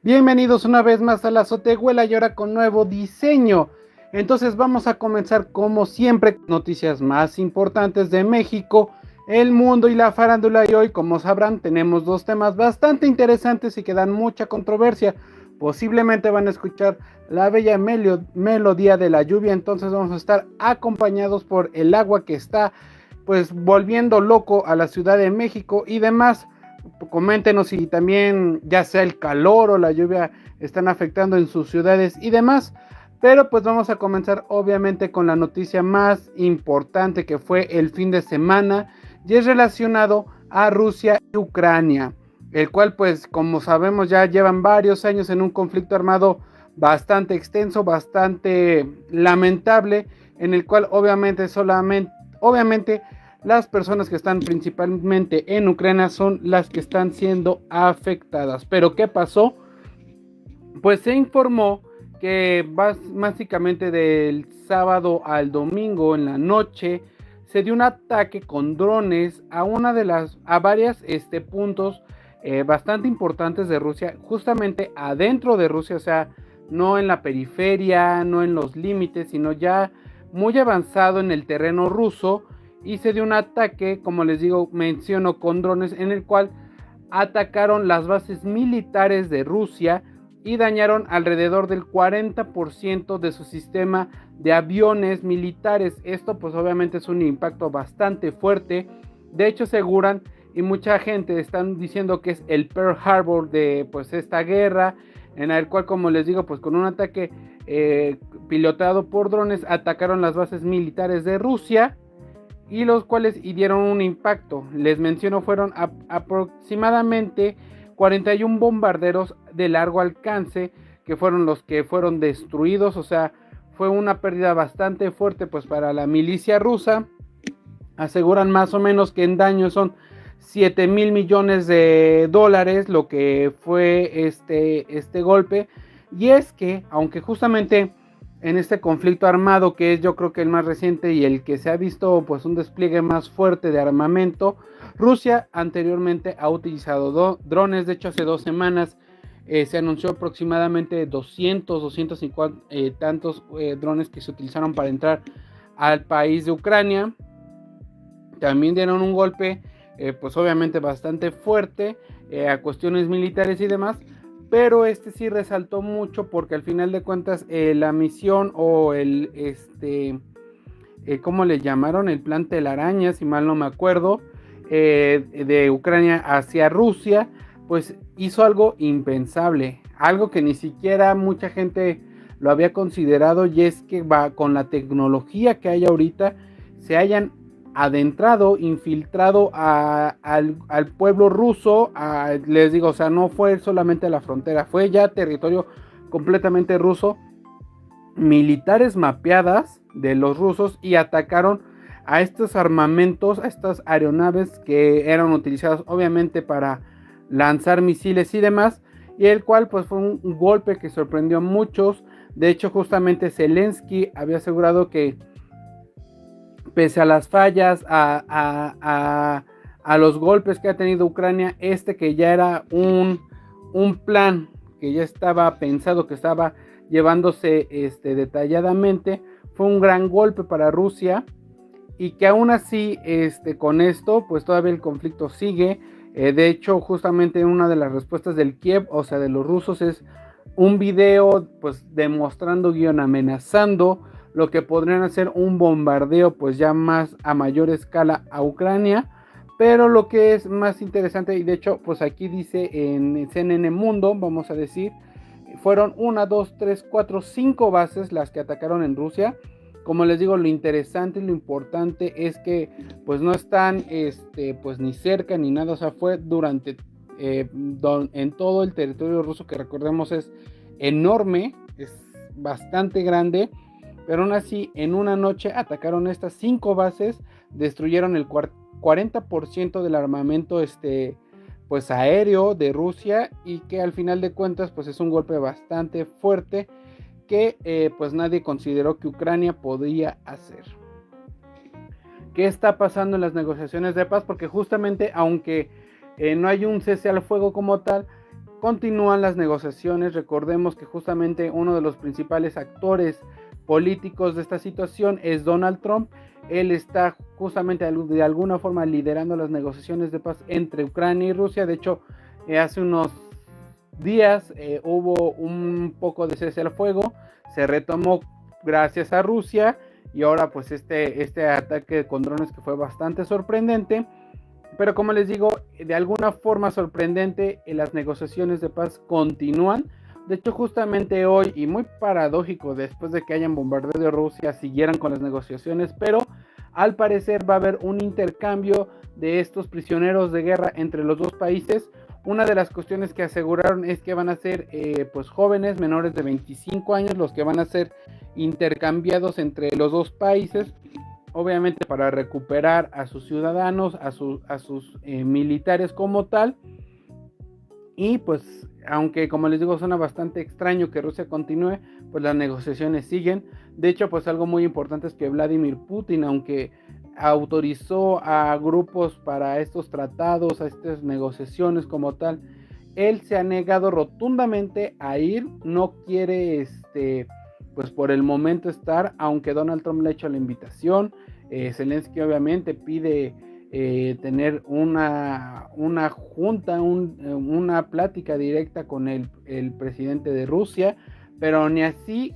Bienvenidos una vez más a la azotehuela y ahora con nuevo diseño. Entonces vamos a comenzar como siempre, noticias más importantes de México, el mundo y la farándula. Y hoy, como sabrán, tenemos dos temas bastante interesantes y que dan mucha controversia. Posiblemente van a escuchar la bella melodía de la lluvia, entonces vamos a estar acompañados por el agua que está pues volviendo loco a la Ciudad de México y demás. Coméntenos si también ya sea el calor o la lluvia están afectando en sus ciudades y demás. Pero pues vamos a comenzar obviamente con la noticia más importante que fue el fin de semana y es relacionado a Rusia y Ucrania, el cual pues como sabemos ya llevan varios años en un conflicto armado bastante extenso, bastante lamentable, en el cual obviamente las personas que están principalmente en Ucrania son las que están siendo afectadas. Pero ¿qué pasó? Pues se informó que básicamente del sábado al domingo en la noche se dio un ataque con drones a varias puntos bastante importantes de Rusia, justamente adentro de Rusia, o sea, no en la periferia, no en los límites, sino ya muy avanzado en el terreno ruso. Y se dio un ataque, como les digo, menciono, con drones, en el cual atacaron las bases militares de Rusia y dañaron alrededor del 40% de su sistema de aviones militares. Esto pues obviamente es un impacto bastante fuerte. De hecho aseguran, y mucha gente están diciendo que es el Pearl Harbor de pues esta guerra, en el cual, como les digo, pues con un ataque pilotado por drones atacaron las bases militares de Rusia, y los cuales dieron un impacto. Les menciono, fueron aproximadamente 41 bombarderos de largo alcance que fueron los que fueron destruidos. O sea, fue una pérdida bastante fuerte pues para la milicia rusa. Aseguran más o menos que en daño son 7,000 millones de dólares lo que fue este golpe. Y es que, aunque justamente en este conflicto armado, que es yo creo que el más reciente y el que se ha visto pues un despliegue más fuerte de armamento, Rusia anteriormente ha utilizado drones. De hecho, hace 2 semanas se anunció aproximadamente 250 tantos drones que se utilizaron para entrar al país de Ucrania. También dieron un golpe pues obviamente bastante fuerte a cuestiones militares y demás, pero sí resaltó mucho porque al final de cuentas la misión o ¿cómo le llamaron? El plan telaraña, si mal no me acuerdo, de Ucrania hacia Rusia, pues hizo algo impensable, algo que ni siquiera mucha gente lo había considerado, y es que va con la tecnología que hay ahorita, se hayan adentrado, infiltrado al pueblo ruso, les digo, o sea, no fue solamente la frontera, fue ya territorio completamente ruso, militares mapeadas de los rusos, y atacaron a estos armamentos, a estas aeronaves que eran utilizadas obviamente para lanzar misiles y demás, y el cual pues fue un golpe que sorprendió a muchos. De hecho, justamente Zelensky había asegurado que pese a las fallas, a los golpes que ha tenido Ucrania, que ya era un plan que ya estaba pensado, que estaba llevándose detalladamente, fue un gran golpe para Rusia, y que aún así con esto pues todavía el conflicto sigue. De hecho, justamente una de las respuestas del Kiev, o sea de los rusos, es un video pues demostrando guión amenazando lo que podrían hacer un bombardeo pues ya más a mayor escala a Ucrania. Pero lo que es más interesante, y de hecho pues aquí dice en CNN Mundo, vamos a decir, fueron 1, 2, 3, 4, 5 bases las que atacaron en Rusia. Como les digo, lo interesante y lo importante es que pues no están pues ni cerca ni nada, o sea, fue durante en todo el territorio ruso, que recordemos es enorme, es bastante grande, pero aún así en una noche atacaron estas 5 bases, destruyeron el 40% del armamento pues aéreo de Rusia, y que al final de cuentas pues es un golpe bastante fuerte que pues nadie consideró que Ucrania podía hacer. ¿Qué está pasando en las negociaciones de paz? Porque justamente aunque no hay un cese al fuego como tal, continúan las negociaciones. Recordemos que justamente uno de los principales actores políticos de esta situación es Donald Trump. Él está justamente de alguna forma liderando las negociaciones de paz entre Ucrania y Rusia. De hecho, hace unos días hubo un poco de cese al fuego, se retomó gracias a Rusia, y ahora pues este ataque con drones que fue bastante sorprendente. Pero como les digo, de alguna forma sorprendente, las negociaciones de paz continúan. De hecho, justamente hoy, y muy paradójico, después de que hayan bombardeado de Rusia, siguieran con las negociaciones, pero al parecer va a haber un intercambio de estos prisioneros de guerra entre los dos países. Una de las cuestiones que aseguraron es que van a ser pues jóvenes menores de 25 años los que van a ser intercambiados entre los dos países, obviamente para recuperar a sus ciudadanos, a sus militares como tal. Y pues, aunque como les digo suena bastante extraño que Rusia continúe, pues las negociaciones siguen. De hecho, pues algo muy importante es que Vladimir Putin, aunque autorizó a grupos para estos tratados, a estas negociaciones como tal, él se ha negado rotundamente a ir, no quiere pues por el momento estar, aunque Donald Trump le ha hecho la invitación. Zelensky obviamente pide tener una junta, una plática directa con el presidente de Rusia, pero ni así.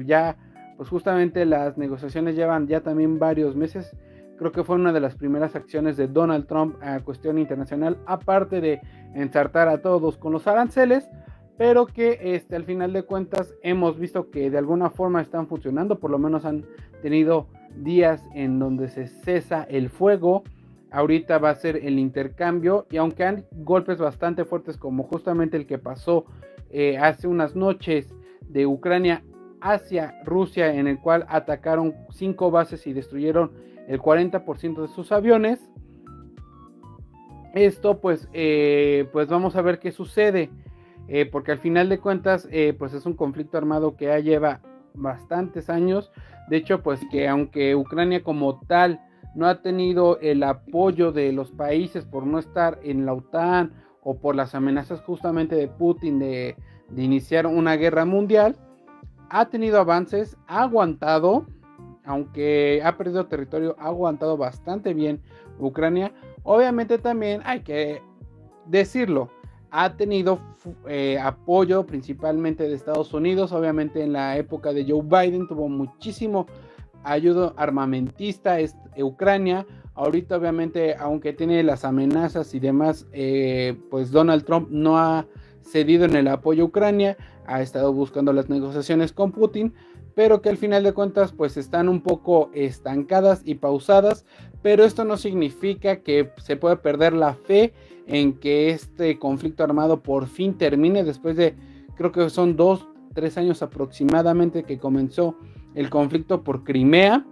Ya pues justamente las negociaciones llevan ya también varios meses. Creo que fue una de las primeras acciones de Donald Trump a cuestión internacional, aparte de ensartar a todos con los aranceles, pero que al final de cuentas hemos visto que de alguna forma están funcionando. Por lo menos han tenido días en donde se cesa el fuego. Ahorita va a ser el intercambio, y aunque han golpes bastante fuertes como justamente el que pasó hace unas noches de Ucrania hacia Rusia, en el cual atacaron 5 bases y destruyeron el 40% de sus aviones. Esto pues vamos a ver qué sucede, porque al final de cuentas pues es un conflicto armado que ya lleva bastantes años. De hecho, pues que aunque Ucrania como tal no ha tenido el apoyo de los países por no estar en la OTAN o por las amenazas justamente de Putin de iniciar una guerra mundial, ha tenido avances, ha aguantado, aunque ha perdido territorio, ha aguantado bastante bien Ucrania. Obviamente también hay que decirlo, ha tenido apoyo principalmente de Estados Unidos. Obviamente en la época de Joe Biden tuvo muchísimo ayuda armamentista Ucrania. Ahorita obviamente, aunque tiene las amenazas y demás, pues Donald Trump no ha cedido en el apoyo a Ucrania, ha estado buscando las negociaciones con Putin, pero que al final de cuentas pues están un poco estancadas y pausadas. Pero esto no significa que se pueda perder la fe en que este conflicto armado por fin termine, después de, creo que son 2-3 años aproximadamente que comenzó el conflicto por Crimea.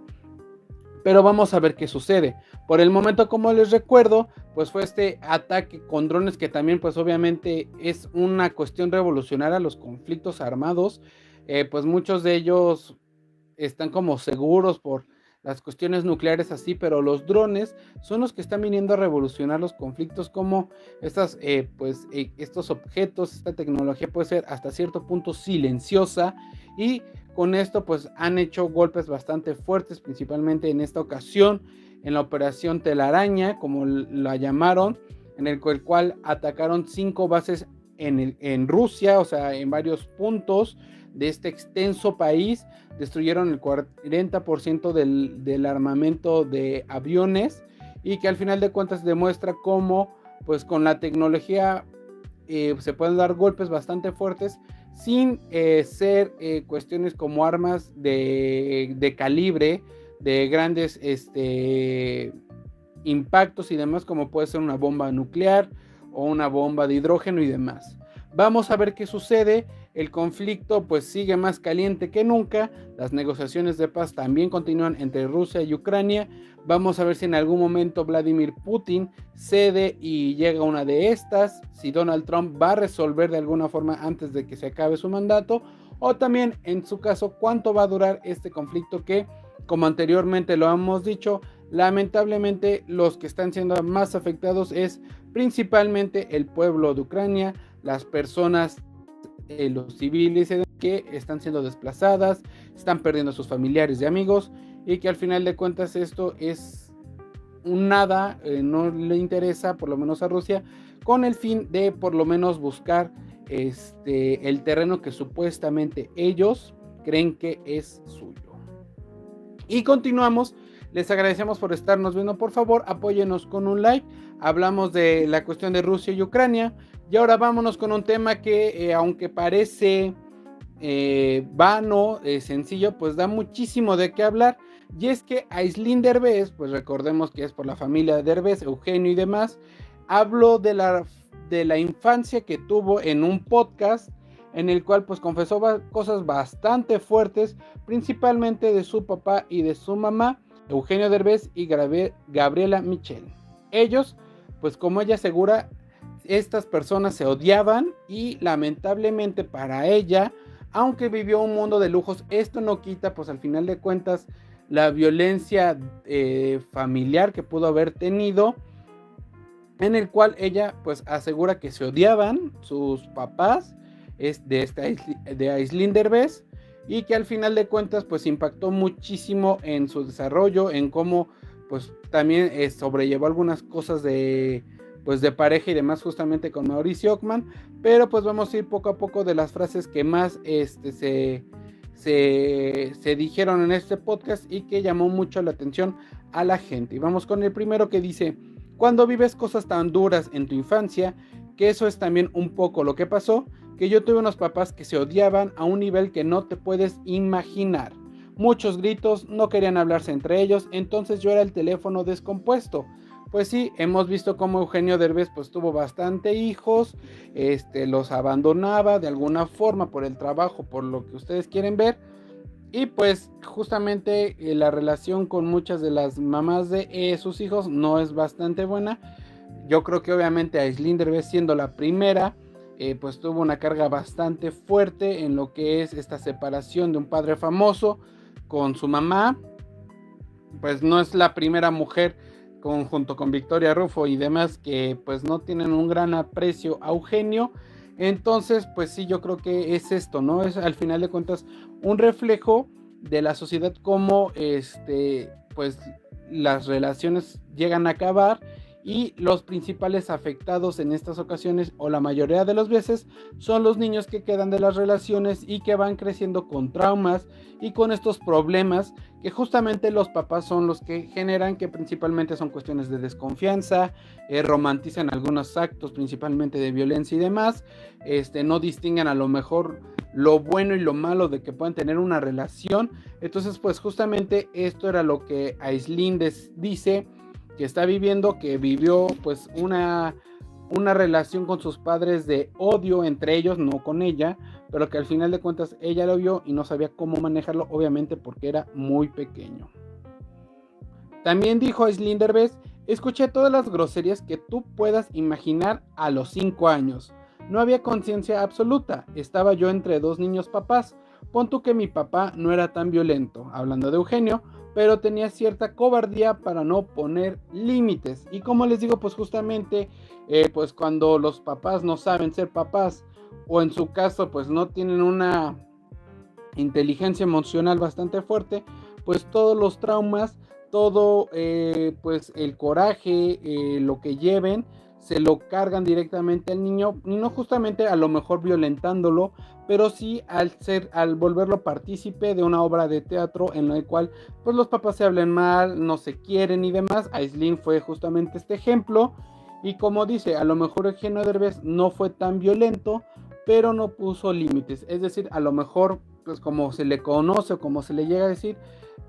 Pero vamos a ver qué sucede. Por el momento, como les recuerdo, pues fue este ataque con drones, que también pues obviamente es una cuestión revolucionaria a los conflictos armados. Pues muchos de ellos están como seguros por las cuestiones nucleares así, pero los drones son los que están viniendo a revolucionar los conflictos, como estos objetos, esta tecnología puede ser hasta cierto punto silenciosa, y con esto pues han hecho golpes bastante fuertes, principalmente en esta ocasión en la operación Telaraña, como la llamaron, en el cual atacaron 5 bases en Rusia, o sea, en varios puntos de este extenso país. Destruyeron el 40% del armamento de aviones, y que al final de cuentas demuestra cómo pues con la tecnología se pueden dar golpes bastante fuertes sin ser cuestiones como armas de calibre, de grandes impactos y demás, como puede ser una bomba nuclear o una bomba de hidrógeno y demás. Vamos a ver qué sucede. El conflicto pues sigue más caliente que nunca. Las negociaciones de paz también continúan entre Rusia y Ucrania. Vamos a ver si en algún momento Vladimir Putin cede y llega una de estas, si Donald Trump va a resolver de alguna forma antes de que se acabe su mandato, o también en su caso cuánto va a durar este conflicto, que como anteriormente lo hemos dicho, lamentablemente los que están siendo más afectados es principalmente el pueblo de Ucrania, las personas, los civiles que están siendo desplazadas, están perdiendo a sus familiares y amigos, y que al final de cuentas esto es un nada, no le interesa por lo menos a Rusia, con el fin de por lo menos buscar el terreno que supuestamente ellos creen que es suyo. Y continuamos. Les agradecemos por estarnos viendo. Por favor, apóyenos con un like. Hablamos de la cuestión de Rusia y Ucrania. Y ahora vámonos con un tema que, aunque parece vano, sencillo, pues da muchísimo de qué hablar. Y es que Aislinn Derbez, pues recordemos que es por la familia de Derbez, Eugenio y demás, habló de la infancia que tuvo en un podcast en el cual pues confesó cosas bastante fuertes, principalmente de su papá y de su mamá, Eugenio Derbez y Gabriela Michel. Ellos, pues como ella asegura, estas personas se odiaban y lamentablemente para ella, aunque vivió un mundo de lujos, esto no quita pues al final de cuentas la violencia familiar que pudo haber tenido, en el cual ella pues asegura que se odiaban sus papás de Aislinn Derbez, y que al final de cuentas pues impactó muchísimo en su desarrollo, en cómo pues también sobrellevó algunas cosas de pareja y demás, justamente con Mauricio Ockman. Pero pues vamos a ir poco a poco de las frases que más se dijeron en este podcast y que llamó mucho la atención a la gente. Y vamos con el primero, que dice: cuando vives cosas tan duras en tu infancia, que eso es también un poco lo que pasó, que yo tuve unos papás que se odiaban a un nivel que no te puedes imaginar. Muchos gritos, no querían hablarse entre ellos, entonces yo era el teléfono descompuesto. Pues sí, hemos visto cómo Eugenio Derbez pues tuvo bastante hijos, los abandonaba de alguna forma por el trabajo, por lo que ustedes quieren ver. Y pues justamente la relación con muchas de las mamás de sus hijos no es bastante buena. Yo creo que obviamente Aislinn Derbez, siendo la primera, pues tuvo una carga bastante fuerte en lo que es esta separación de un padre famoso con su mamá. Pues no es la primera mujer junto con Victoria Rufo y demás que pues no tienen un gran aprecio a Eugenio. Entonces pues sí, yo creo que es esto, ¿no? Es al final de cuentas un reflejo de la sociedad, como pues las relaciones llegan a acabar, y los principales afectados en estas ocasiones, o la mayoría de las veces, son los niños que quedan de las relaciones y que van creciendo con traumas y con estos problemas que justamente los papás son los que generan, que principalmente son cuestiones de desconfianza, romantizan algunos actos principalmente de violencia y demás, no distinguen a lo mejor lo bueno y lo malo de que puedan tener una relación. Entonces pues justamente esto era lo que Aislinn dice que está viviendo, que vivió pues una relación con sus padres de odio entre ellos, no con ella, pero que al final de cuentas ella lo vio y no sabía cómo manejarlo, obviamente porque era muy pequeño. También dijo Aislinn Derbez: escuché todas las groserías que tú puedas imaginar a los 5 años. No había conciencia absoluta, estaba yo entre dos niños papás. Pon tú que mi papá no era tan violento, hablando de Eugenio, pero tenía cierta cobardía para no poner límites. Y como les digo, pues justamente, pues cuando los papás no saben ser papás, o en su caso, pues no tienen una inteligencia emocional bastante fuerte, pues todos los traumas, todo pues el coraje, lo que lleven, se lo cargan directamente al niño, y no justamente a lo mejor violentándolo, pero sí al volverlo partícipe de una obra de teatro en la cual pues los papás se hablan mal, no se quieren y demás. Aislinn fue justamente este ejemplo, y como dice, a lo mejor Eugenio Derbez no fue tan violento, pero no puso límites. Es decir, a lo mejor, pues como se le conoce o como se le llega a decir,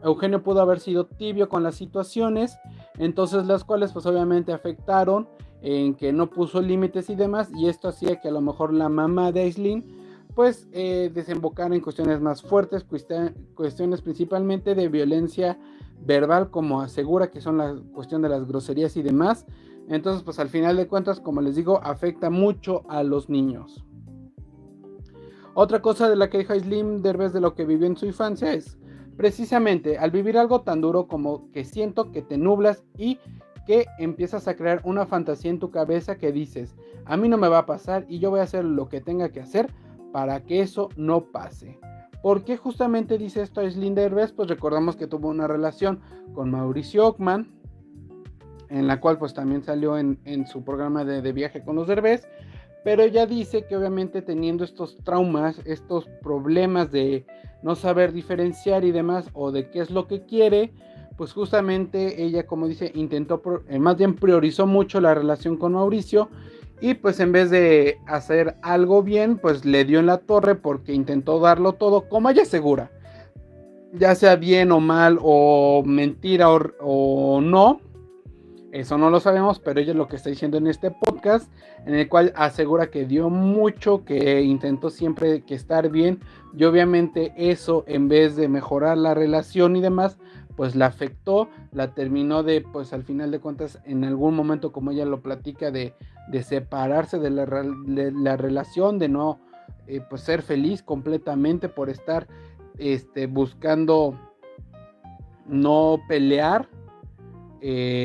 Eugenio pudo haber sido tibio con las situaciones, entonces las cuales pues obviamente afectaron en que no puso límites y demás, y esto hacía que a lo mejor la mamá de Aislinn pues desembocara en cuestiones más fuertes, cuestiones principalmente de violencia verbal, como asegura que son la cuestión de las groserías y demás. Entonces pues al final de cuentas, como les digo, afecta mucho a los niños. Otra cosa de la que dijo Aislinn Derbez de lo que vivió en su infancia es precisamente: al vivir algo tan duro como que siento que te nublas y que empiezas a crear una fantasía en tu cabeza que dices, a mí no me va a pasar y yo voy a hacer lo que tenga que hacer para que eso no pase. ¿Por qué justamente dice esto Aislinn Derbez? Pues recordamos que tuvo una relación con Mauricio Ockman, en la cual pues también salió en su programa de viaje con los Derbez, pero ella dice que obviamente teniendo estos traumas, estos problemas de no saber diferenciar y demás, o de qué es lo que quiere, pues justamente ella, como dice, intentó, más bien priorizó mucho la relación con Mauricio, y pues en vez de hacer algo bien, pues le dio en la torre porque intentó darlo todo, como ella asegura, ya sea bien o mal, o mentira o no. Eso no lo sabemos, pero ella es lo que está diciendo en este podcast, en el cual asegura que dio mucho, que intentó siempre que estar bien, y obviamente eso, en vez de mejorar la relación y demás, pues la afectó, la terminó de, pues al final de cuentas, en algún momento, como ella lo platica, de separarse de la relación, de no pues ser feliz completamente por estar buscando no pelear,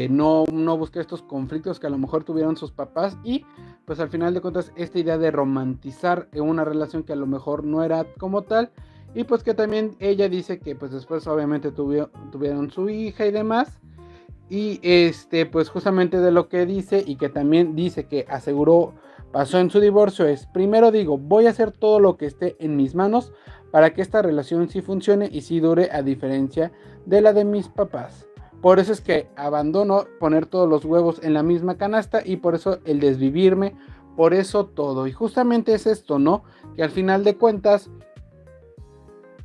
no buscar estos conflictos que a lo mejor tuvieron sus papás, y pues al final de cuentas esta idea de romantizar una relación que a lo mejor no era como tal, y pues que también ella dice que pues después obviamente tuvieron su hija y demás, y pues justamente de lo que dice, y que también dice que aseguró pasó en su divorcio, es: primero digo, voy a hacer todo lo que esté en mis manos para que esta relación sí funcione y sí dure, a diferencia de la de mis papás. Por eso es que abandono poner todos los huevos en la misma canasta, y por eso el desvivirme, por eso todo. Y justamente es esto, ¿no? Que al final de cuentas,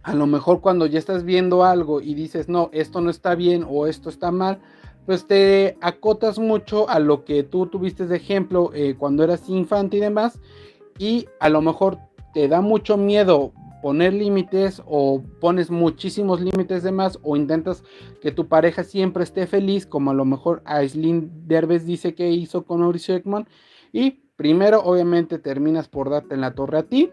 a lo mejor cuando ya estás viendo algo y dices, no, esto no está bien o esto está mal, pues te acotas mucho a lo que tú tuviste de ejemplo cuando eras infante y demás, y a lo mejor te da mucho miedo poner límites, o pones muchísimos límites de más, o intentas que tu pareja siempre esté feliz, como a lo mejor Aislinn Derbez dice que hizo con Mauricio Ockman, y primero obviamente terminas por darte en la torre a ti,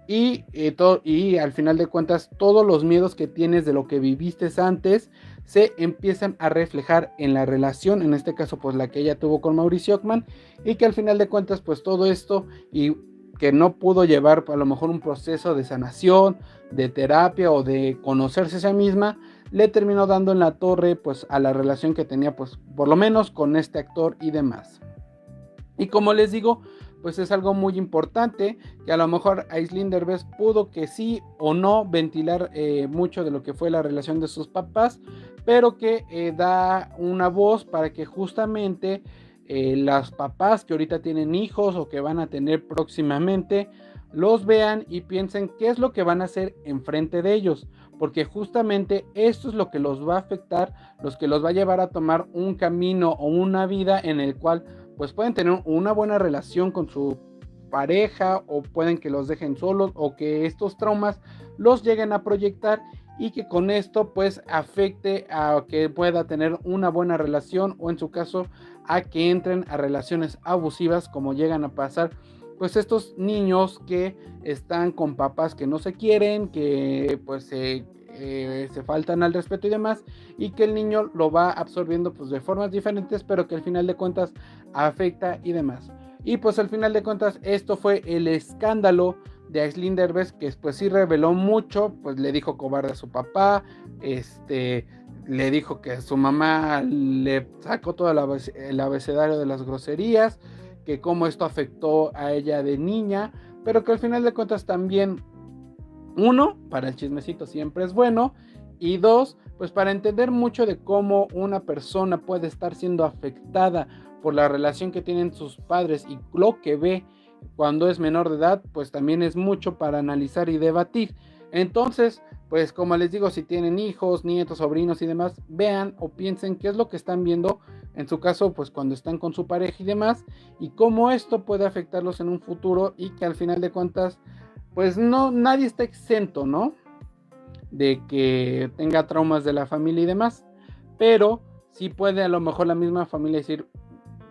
y al final de cuentas todos los miedos que tienes de lo que viviste antes se empiezan a reflejar en la relación, en este caso pues la que ella tuvo con Mauricio Ockman, y que al final de cuentas pues todo esto, y que no pudo llevar a lo mejor un proceso de sanación, de terapia o de conocerse a sí misma, le terminó dando en la torre pues a la relación que tenía pues por lo menos con este actor y demás. Y como les digo, pues es algo muy importante, que a lo mejor Aislinn Derbez pudo que sí o no ventilar mucho de lo que fue la relación de sus papás, pero que da una voz para que justamente las papás que ahorita tienen hijos o que van a tener próximamente, los vean y piensen qué es lo que van a hacer enfrente de ellos, porque justamente esto es lo que los va a afectar, los que los va a llevar a tomar un camino o una vida en el cual pues pueden tener una buena relación con su pareja, o pueden que los dejen solos, o que estos traumas los lleguen a proyectar, y que con esto pues afecte a que pueda tener una buena relación, o en su caso a que entren a relaciones abusivas, como llegan a pasar pues estos niños que están con papás que no se quieren, que pues se faltan al respeto y demás, y que el niño lo va absorbiendo pues de formas diferentes, pero que al final de cuentas afecta y demás. Y pues al final de cuentas esto fue el escándalo de Aislinn Derbez, que pues sí reveló mucho, pues le dijo cobarde a su papá, le dijo que su mamá le sacó todo el abecedario de las groserías, que cómo esto afectó a ella de niña, pero que al final de cuentas también, uno, para el chismecito siempre es bueno, y dos, pues para entender mucho de cómo una persona puede estar siendo afectada por la relación que tienen sus padres y lo que ve cuando es menor de edad, pues también es mucho para analizar y debatir. Entonces, pues como les digo, si tienen hijos, nietos, sobrinos y demás, vean o piensen qué es lo que están viendo, en su caso, pues cuando están con su pareja y demás, y cómo esto puede afectarlos en un futuro, y que al final de cuentas, pues no, nadie está exento, ¿no? De que tenga traumas de la familia y demás, pero sí puede a lo mejor la misma familia decir,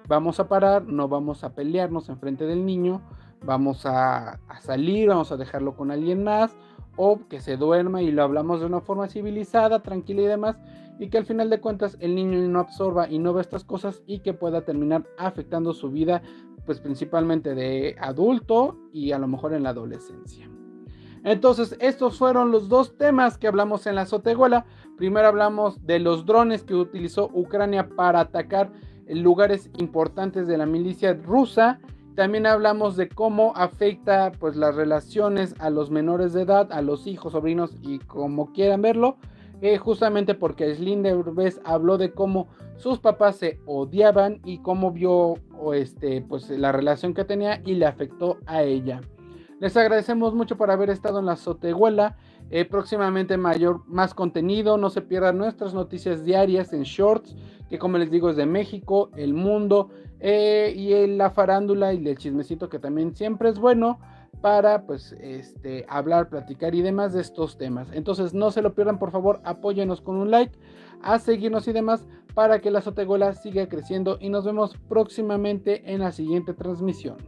vamos a parar, no vamos a pelearnos enfrente del niño, vamos a salir, vamos a dejarlo con alguien más, o que se duerma y lo hablamos de una forma civilizada, tranquila y demás, y que al final de cuentas el niño no absorba y no vea estas cosas y que pueda terminar afectando su vida, pues principalmente de adulto y a lo mejor en la adolescencia. Entonces, estos fueron los dos temas que hablamos en la Azotehuela. Primero hablamos de los drones que utilizó Ucrania para atacar lugares importantes de la milicia rusa. También hablamos de cómo afecta pues las relaciones a los menores de edad, a los hijos, sobrinos y como quieran verlo. Justamente porque Aislinn Derbez habló de cómo sus papás se odiaban y cómo vio pues la relación que tenía y le afectó a ella. Les agradecemos mucho por haber estado en la Azotehuela. Próximamente más contenido. No se pierdan nuestras noticias diarias en shorts, que como les digo es de México, el mundo y la farándula y el chismecito, que también siempre es bueno para pues hablar, platicar y demás de estos temas. Entonces no se lo pierdan, por favor, apóyenos con un like, a seguirnos y demás para que la Azotehuela siga creciendo y nos vemos próximamente en la siguiente transmisión.